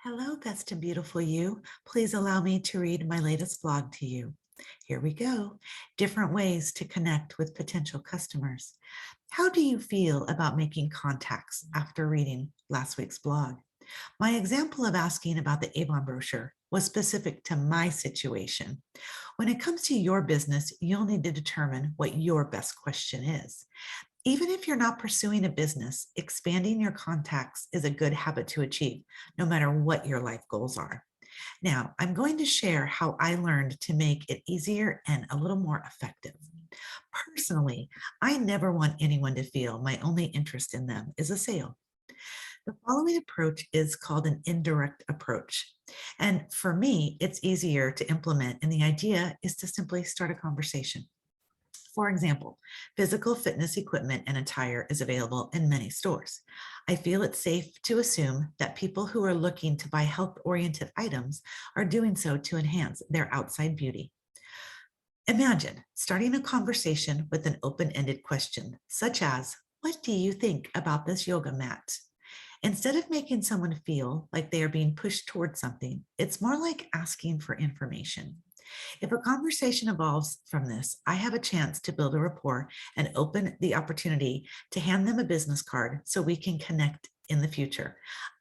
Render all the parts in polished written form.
Hello, best and beautiful you. Please allow me to read my latest blog to you. Here we go. Different ways to connect with potential customers. How do you feel about making contacts after reading last week's blog? My example of asking about the Avon brochure was specific to my situation. When it comes to your business, you'll need to determine what your best question is. Even if you're not pursuing a business, expanding your contacts is a good habit to achieve, no matter what your life goals are. Now, I'm going to share how I learned to make it easier and a little more effective. Personally, I never want anyone to feel my only interest in them is a sale. The following approach is called an indirect approach. And for me, it's easier to implement, and the idea is to simply start a conversation. For example, physical fitness equipment and attire is available in many stores. I feel it's safe to assume that people who are looking to buy health-oriented items are doing so to enhance their outside beauty. Imagine starting a conversation with an open-ended question, such as, "What do you think about this yoga mat?" Instead of making someone feel like they are being pushed towards something, it's more like asking for information. If a conversation evolves from this, I have a chance to build a rapport and open the opportunity to hand them a business card so we can connect in the future.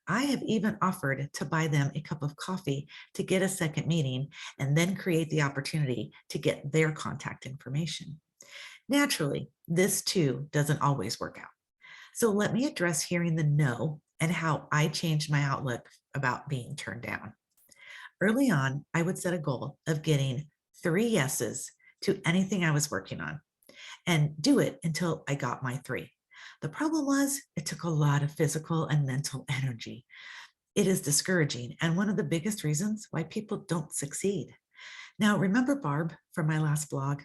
I have even offered to buy them a cup of coffee to get a second meeting and then create the opportunity to get their contact information. Naturally, this too doesn't always work out. So let me address hearing the no and how I changed my outlook about being turned down. Early on, I would set a goal of getting 3 yeses to anything I was working on and do it until I got my 3. The problem was it took a lot of physical and mental energy. It is discouraging and one of the biggest reasons why people don't succeed. Now, remember Barb from my last blog?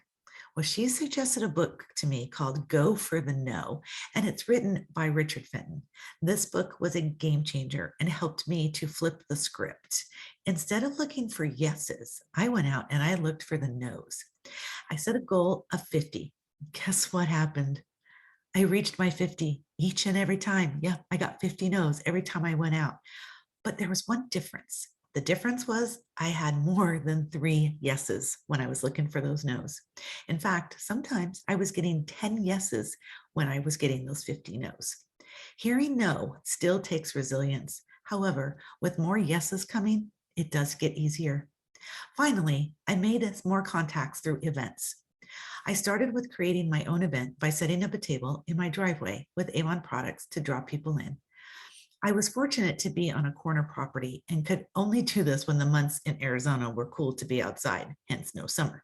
Well, she suggested a book to me called Go for the No, and it's written by Richard Fenton. This book was a game changer and helped me to flip the script. Instead of looking for yeses, I went out and I looked for the nos. I set a goal of 50. Guess what happened? I reached my 50 each and every time. Yeah, I got 50 no's every time I went out. But there was one difference. The difference was I had more than 3 yeses when I was looking for those nos. In fact, sometimes I was getting 10 yeses when I was getting those 50 nos. Hearing no still takes resilience. However, with more yeses coming, it does get easier. Finally, I made more contacts through events. I started with creating my own event by setting up a table in my driveway with Avon products to draw people in. I was fortunate to be on a corner property and could only do this when the months in Arizona were cool to be outside, hence no summer.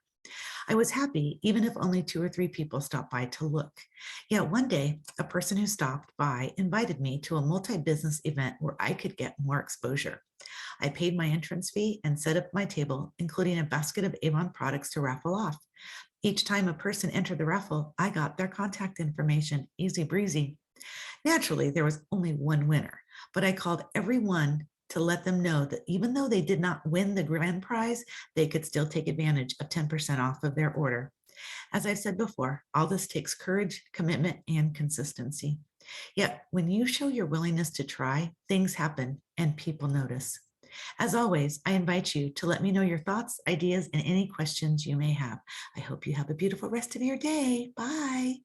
I was happy even if only 2 or 3 people stopped by to look. Yet one day, a person who stopped by invited me to a multi-business event where I could get more exposure. I paid my entrance fee and set up my table, including a basket of Avon products to raffle off. Each time a person entered the raffle, I got their contact information, easy breezy. Naturally, there was only one winner, but I called everyone to let them know that even though they did not win the grand prize, they could still take advantage of 10% off of their order. As I've said before, all this takes courage, commitment, and consistency. Yet, when you show your willingness to try, things happen and people notice. As always, I invite you to let me know your thoughts, ideas, and any questions you may have. I hope you have a beautiful rest of your day. Bye.